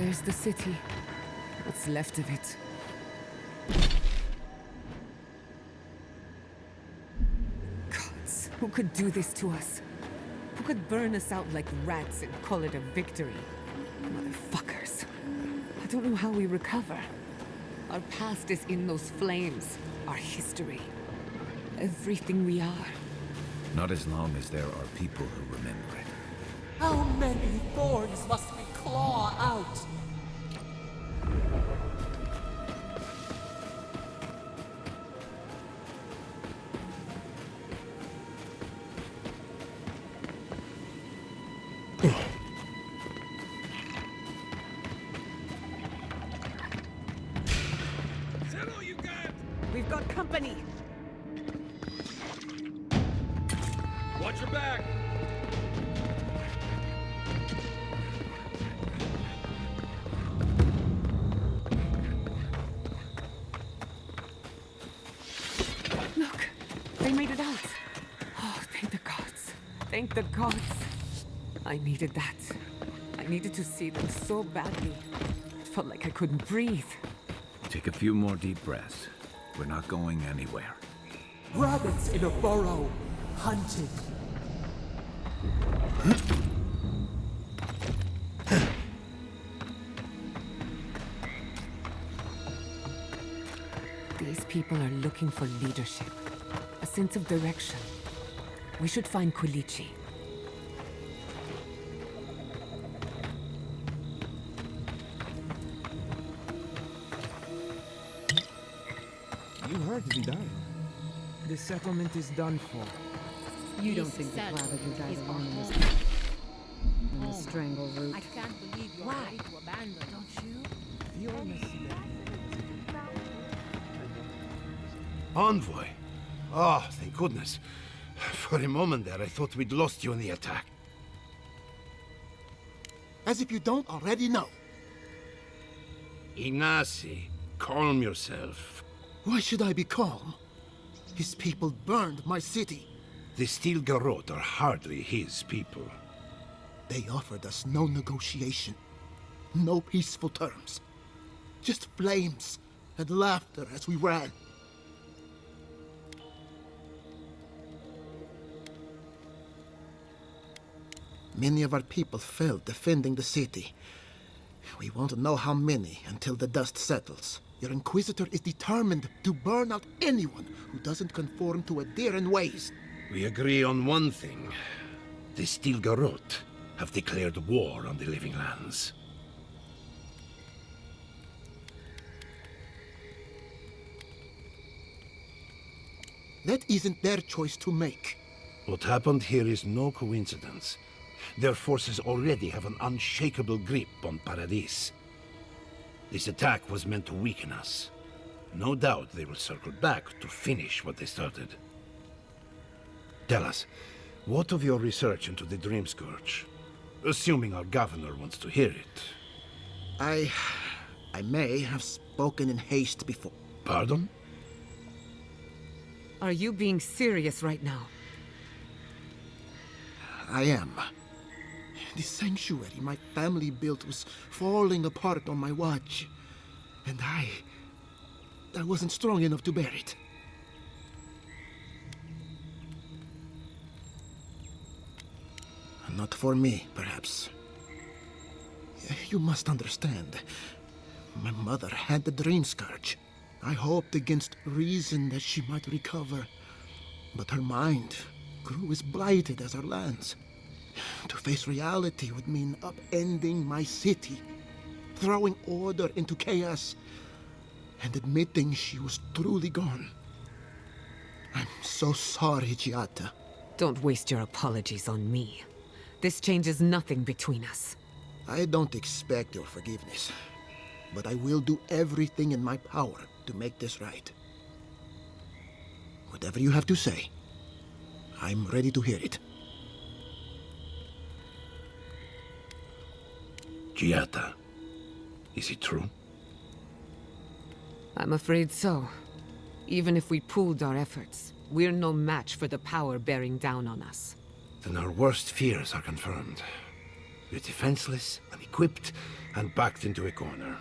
There's the city. What's left of it. Gods, who could do this to us? Who could burn us out like rats and call it a victory? Motherfuckers. I don't know how we recover. Our past is in those flames. Our history. Everything we are. Not as long as there are people who remember it. How many thorns must we claw out? We've got company! Watch your back! Look! They made it out! Oh, thank the gods. Thank the gods. I needed that. I needed to see them so badly. It felt like I couldn't breathe. Take a few more deep breaths. We're not going anywhere. Rabbits in a burrow, hunted. These people are looking for leadership, a sense of direction. We should find Kulichi. You heard he died. The settlement is done for. You don't think the Claviger died alone in this in the strangle route? I can't believe you're ready to abandon, don't you? Envoy? Oh, thank goodness. For a moment there, I thought we'd lost you in the attack. As if you don't already know. Ignacy, calm yourself. Why should I be calm? His people burned my city. The Steel Garrote are hardly his people. They offered us no negotiation, no peaceful terms. Just flames and laughter as we ran. Many of our people fell defending the city. We won't know how many until the dust settles. Your Inquisitor is determined to burn out anyone who doesn't conform to Adairan ways. We agree on one thing. The Steel Garrote have declared war on the Living Lands. That isn't their choice to make. What happened here is no coincidence. Their forces already have an unshakable grip on Paradis. This attack was meant to weaken us. No doubt they will circle back to finish what they started. Tell us, what of your research into the Dream Scourge? Assuming our governor wants to hear it. I may have spoken in haste before. Pardon? Are you being serious right now? I am. The sanctuary my family built was falling apart on my watch. And I wasn't strong enough to bear it. Not for me, perhaps. You must understand. My mother had the Dream Scourge. I hoped against reason that she might recover. But her mind grew as blighted as her lands. To face reality would mean upending my city, throwing order into chaos, and admitting she was truly gone. I'm so sorry, Giata. Don't waste your apologies on me. This changes nothing between us. I don't expect your forgiveness, but I will do everything in my power to make this right. Whatever you have to say, I'm ready to hear it. Giata, is it true? I'm afraid so. Even if we pooled our efforts, we're no match for the power bearing down on us. Then our worst fears are confirmed. You're defenseless, unequipped, and backed into a corner.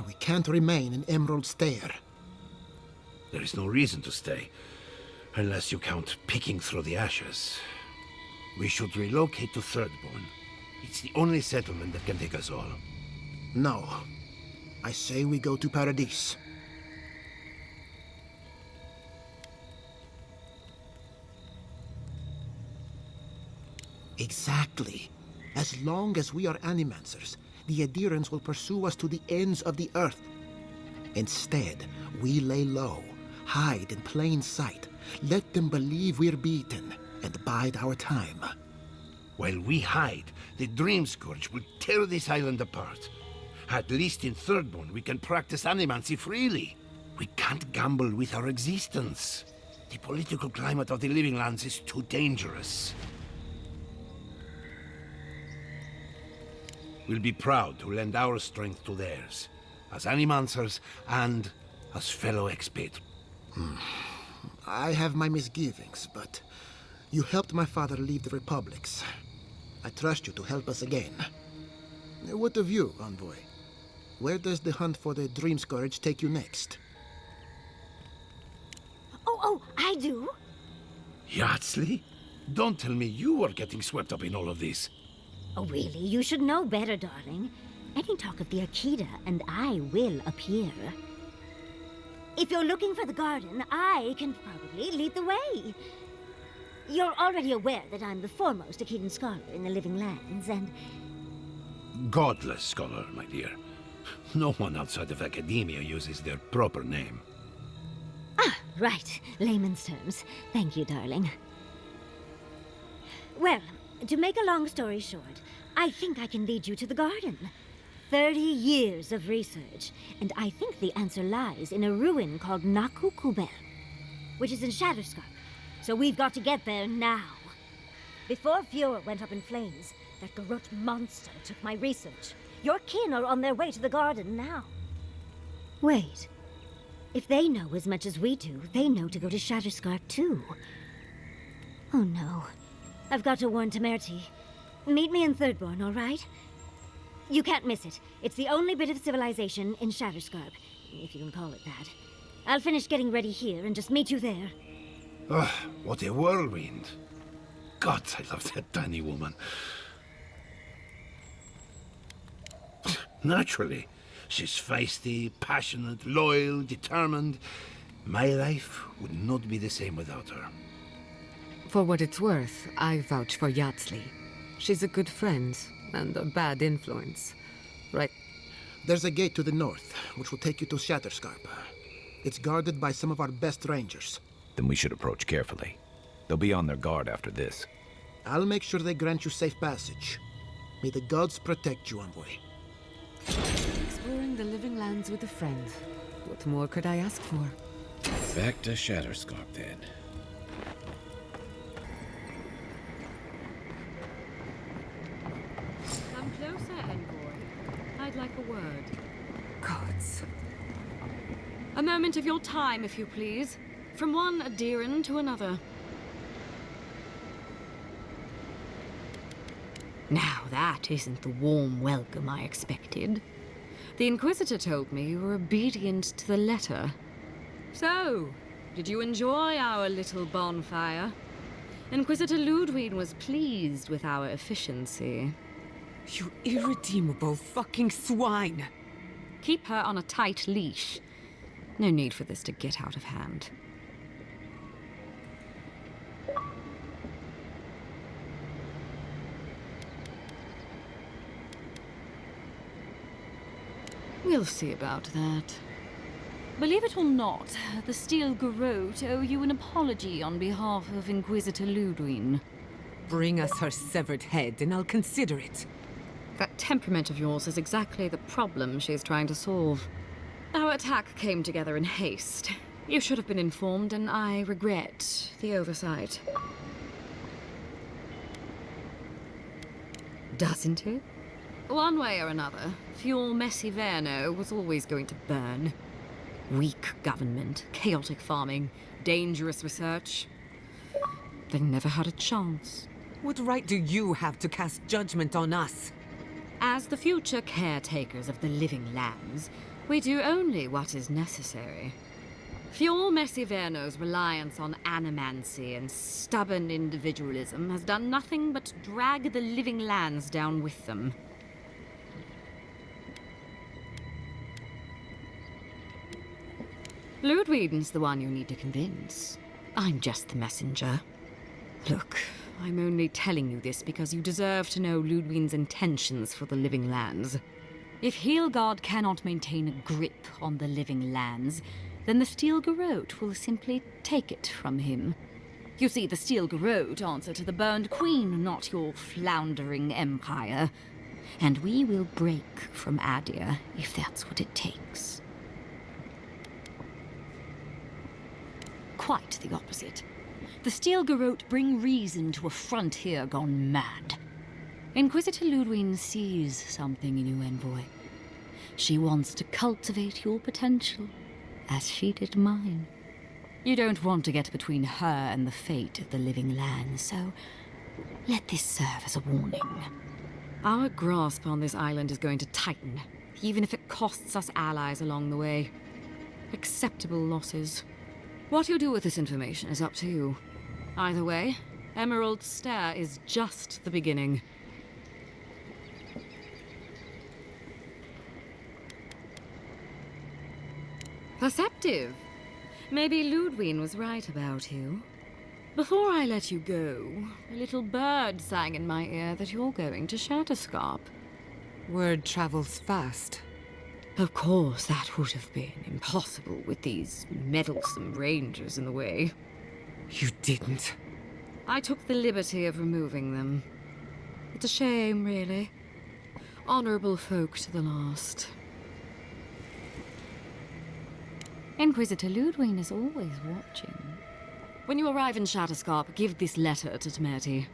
We can't remain in Emerald Stair. There is no reason to stay, unless you count picking through the ashes. We should relocate to Thirdborn. It's the only settlement that can take us all. No. I say we go to Paradise. Exactly. As long as we are Animancers, the adherents will pursue us to the ends of the earth. Instead, we lay low, hide in plain sight, let them believe we're beaten, and bide our time. While we hide, the Dream Scourge will tear this island apart. At least in Thirdborn, we can practice animancy freely. We can't gamble with our existence. The political climate of the Living Lands is too dangerous. We'll be proud to lend our strength to theirs, as Animancers and as fellow expat. I have my misgivings, but you helped my father leave the Republics. I trust you to help us again. What of you, Envoy? Where does the hunt for the Dream Scourge take you next? Oh, I do. Yardsley? Don't tell me you are getting swept up in all of this. Oh, really? You should know better, darling. Any talk of the Akita, and I will appear. If you're looking for the garden, I can probably lead the way. You're already aware that I'm the foremost Akitan scholar in the Living Lands, and... Godless scholar, my dear. No one outside of academia uses their proper name. Ah, right. Layman's terms. Thank you, darling. Well, to make a long story short, I think I can lead you to the garden. 30 years of research, and I think the answer lies in a ruin called Nakukubel, which is in Shatterscarp. So we've got to get there now. Before Fjord went up in flames, that Garrote monster took my research. Your kin are on their way to the garden now. Wait. If they know as much as we do, they know to go to Shatterscarp too. Oh no. I've got to warn Temerity. Meet me in Thirdborn, all right? You can't miss it. It's the only bit of civilization in Shatterscarp, if you can call it that. I'll finish getting ready here and just meet you there. Ugh, what a whirlwind. God, I love that tiny woman. Naturally. She's feisty, passionate, loyal, determined. My life would not be the same without her. For what it's worth, I vouch for Yardsley. She's a good friend and a bad influence. Right? There's a gate to the north, which will take you to Shatterscarp. It's guarded by some of our best rangers. Then we should approach carefully. They'll be on their guard after this. I'll make sure they grant you safe passage. May the gods protect you, Envoy. Exploring the Living Lands with a friend. What more could I ask for? Back to Shatterscarp, then. Come closer, Envoy. I'd like a word. Gods. A moment of your time, if you please. From one adherent to another. Now, that isn't the warm welcome I expected. The Inquisitor told me you were obedient to the letter. So, did you enjoy our little bonfire? Inquisitor Ludwig was pleased with our efficiency. You irredeemable fucking swine! Keep her on a tight leash. No need for this to get out of hand. We'll see about that. Believe it or not, the Steel Garrote owe you an apology on behalf of Inquisitor Ludwig. Bring us her severed head and I'll consider it. That temperament of yours is exactly the problem she's trying to solve. Our attack came together in haste. You should have been informed, and I regret the oversight. Doesn't it? One way or another, Fuel Messiverno was always going to burn. Weak government, chaotic farming, dangerous research. They never had a chance. What right do you have to cast judgment on us? As the future caretakers of the living lands, we do only what is necessary. Fjord Messiverno's reliance on animancy and stubborn individualism has done nothing but drag the living lands down with them. Ludwig's the one you need to convince. I'm just the messenger. Look, I'm only telling you this because you deserve to know Ludwig's intentions for the living lands. If Heelgard cannot maintain a grip on the living lands, then the Steel Garrote will simply take it from him. You see, the Steel Garrote answer to the Burned Queen, not your floundering empire. And we will break from Adir if that's what it takes. Quite the opposite. The Steel Garrote bring reason to a frontier gone mad. Inquisitor Ludwig sees something in you, Envoy. She wants to cultivate your potential, as she did mine. You don't want to get between her and the fate of the living land, so let this serve as a warning. Our grasp on this island is going to tighten, even if it costs us allies along the way. Acceptable losses. What you do with this information is up to you. Either way, Emerald Stair is just the beginning. Perceptive. Maybe Ludwig was right about you. Before I let you go, a little bird sang in my ear that you're going to Shatterscarp. Word travels fast. Of course, that would have been impossible with these meddlesome rangers in the way. You didn't. I took the liberty of removing them. It's a shame, really. Honorable folk to the last. Inquisitor Ludwig is always watching. When you arrive in Shatterscarp, give this letter to Temerity.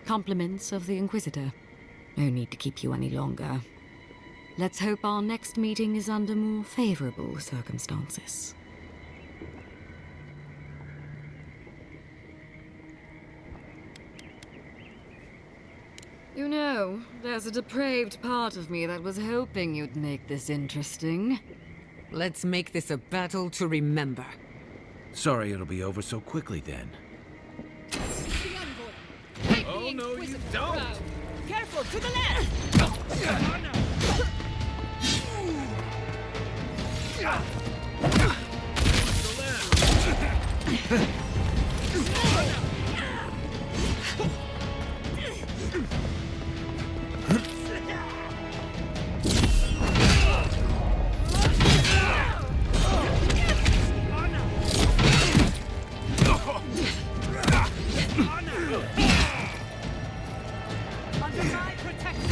Compliments of the Inquisitor. No need to keep you any longer. Let's hope our next meeting is under more favorable circumstances. You know, there's a depraved part of me that was hoping you'd make this interesting. Let's make this a battle to remember. Sorry it'll be over so quickly then. Oh, no, you don't! Careful, to the left! Under my protection!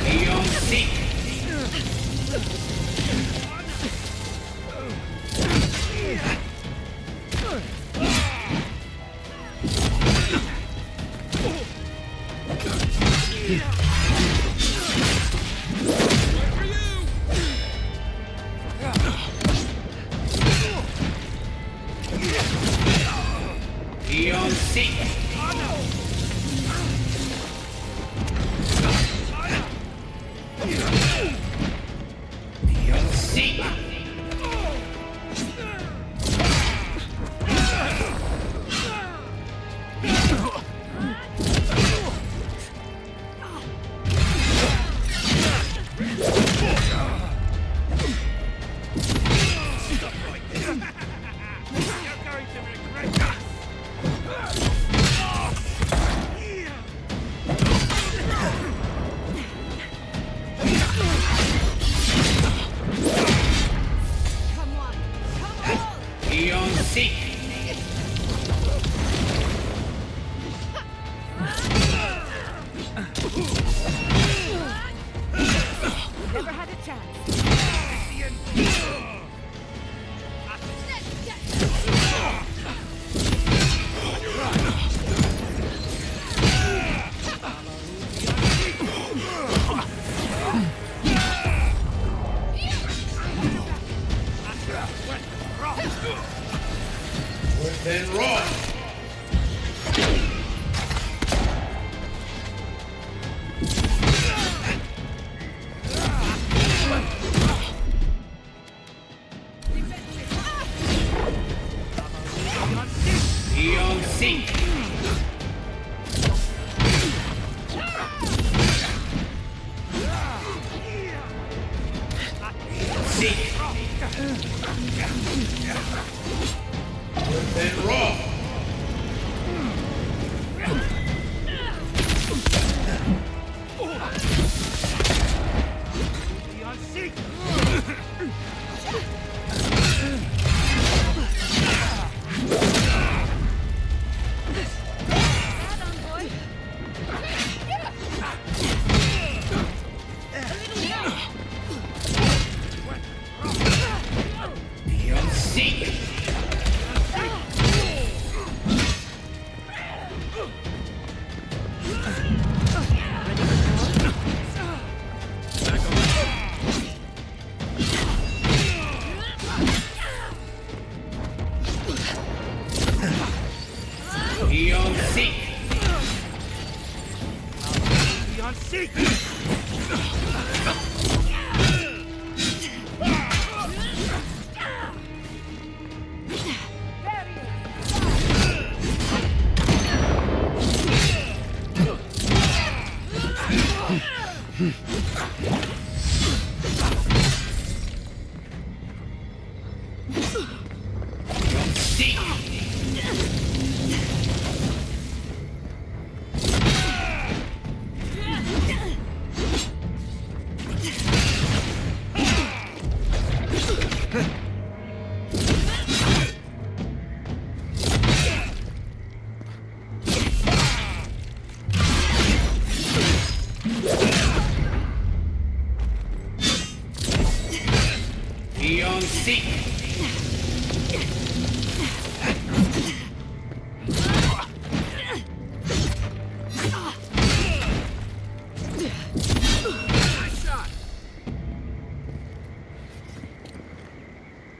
Never had a chance. Then roll!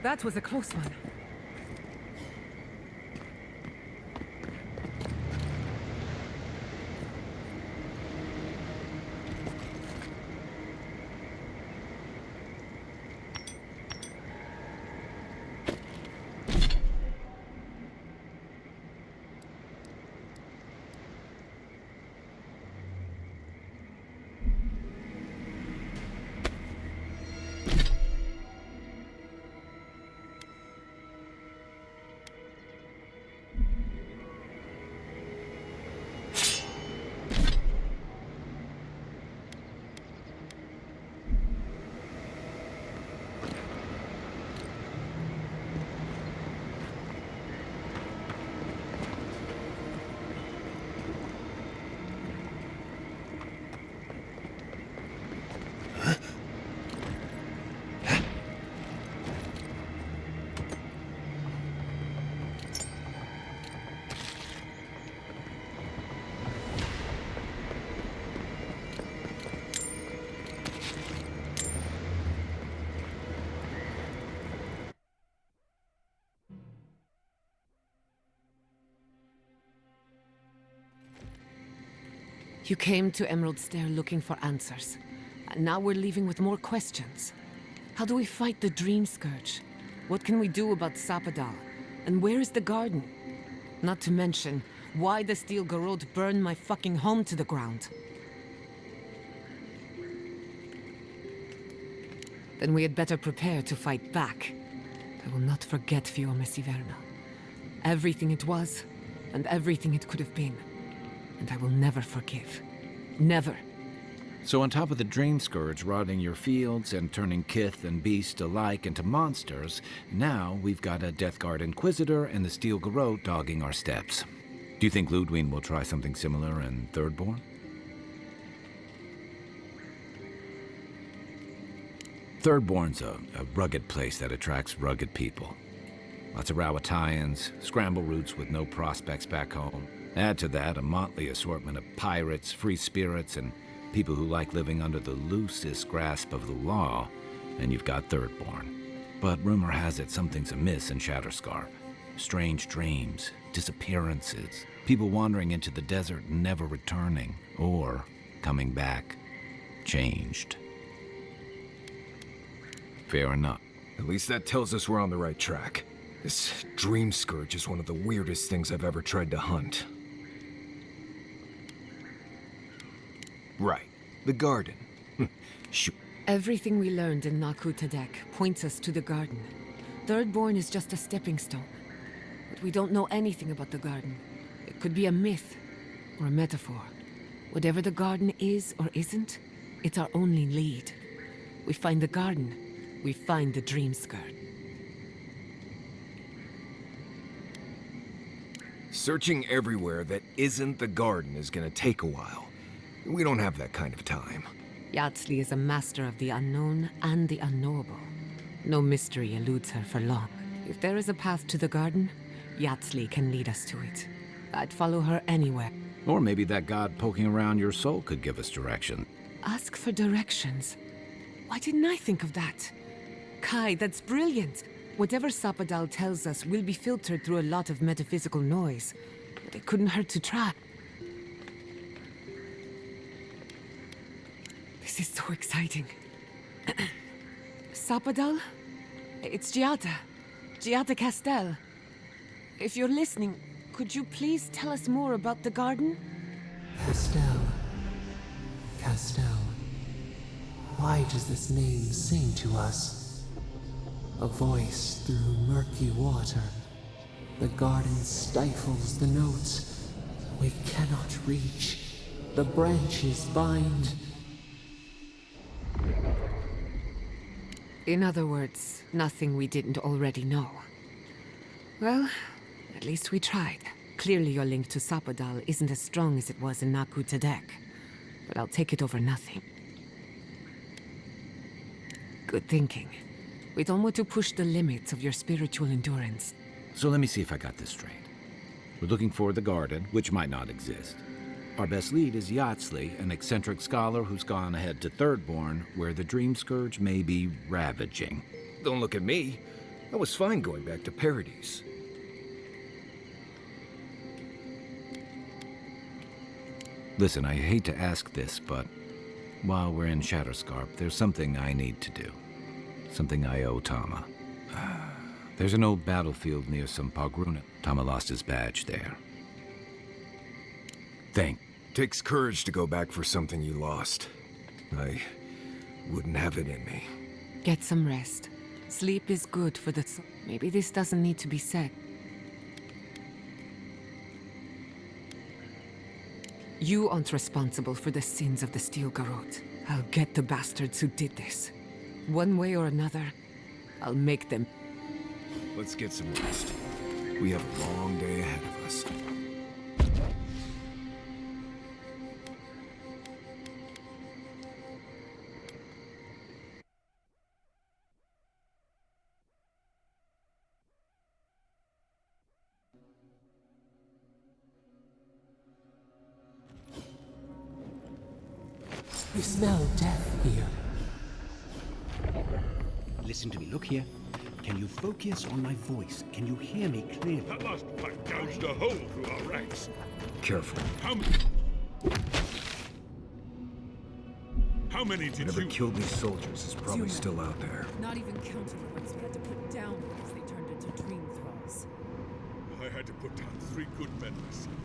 That was a close one. You came to Emerald Stair looking for answers. And now we're leaving with more questions. How do we fight the Dream Scourge? What can we do about Sapadal? And where is the garden? Not to mention, why the Steel Garrote burned my fucking home to the ground. Then we had better prepare to fight back. I will not forget Fiume Siverna. Everything it was, and everything it could have been. And I will never forgive. Never. So on top of the Dream Scourge rotting your fields and turning kith and beast alike into monsters, now we've got a Death Guard Inquisitor and the Steel Garrote dogging our steps. Do you think Ludwig will try something similar in Thirdborn? Thirdborn's a rugged place that attracts rugged people. Lots of Rawatayans, scramble routes with no prospects back home. Add to that a motley assortment of pirates, free spirits, and people who like living under the loosest grasp of the law, and you've got Thirdborn. But rumor has it something's amiss in Shatterscar. Strange dreams, disappearances, people wandering into the desert and never returning, or coming back, changed. Fair enough. At least that tells us we're on the right track. This dream scourge is one of the weirdest things I've ever tried to hunt. Right. The garden. Shoot. Everything we learned in Naku Tadek points us to the garden. Thirdborn is just a stepping stone. But we don't know anything about the garden. It could be a myth or a metaphor. Whatever the garden is or isn't, it's our only lead. We find the garden, we find the dream scourge. Searching everywhere that isn't the garden is gonna take a while. We don't have that kind of time. Yatsley is a master of the unknown and the unknowable. No mystery eludes her for long. If there is a path to the garden, Yatsley can lead us to it. I'd follow her anywhere. Or maybe that god poking around your soul could give us direction. Ask for directions. Why didn't I think of that? Kai, that's brilliant. Whatever Sapadal tells us will be filtered through a lot of metaphysical noise. But it couldn't hurt to try. This is so exciting. Sapadal? It's Giada. Giada Castel. If you're listening, could you please tell us more about the garden? Castel. Why does this name sing to us? A voice through murky water. The garden stifles the notes. We cannot reach. The branches bind. In other words, nothing we didn't already know. Well, at least we tried. Clearly your link to Sapadal isn't as strong as it was in Naku Tadek. But I'll take it over nothing. Good thinking. We don't want to push the limits of your spiritual endurance. So let me see if I got this straight. We're looking for the garden, which might not exist. Our best lead is Yatsley, an eccentric scholar who's gone ahead to Thirdborn, where the Dream Scourge may be ravaging. Don't look at me. I was fine going back to Paradise. Listen, I hate to ask this, but while we're in Shatterscarp, there's something I need to do. Something I owe Tama. There's an old battlefield near some Pogruna. Tama lost his badge there. Takes courage to go back for something you lost. I wouldn't have it in me. Get some rest. Sleep is good for the soul. Maybe this doesn't need to be said. You aren't responsible for the sins of the Steel Garrote. I'll get the bastards who did this. One way or another, I'll make them. Let's get some rest. We have a long day ahead of us. You smell death here. Listen to me, look here. Can you focus on my voice? Can you hear me clearly? That last pipe gouged a hole through our ranks. Careful. How many did Whatever you... killed these soldiers is probably still out there. Not even counting the ones we had to put down because they turned into dream thralls. I had to put down 3 good men myself.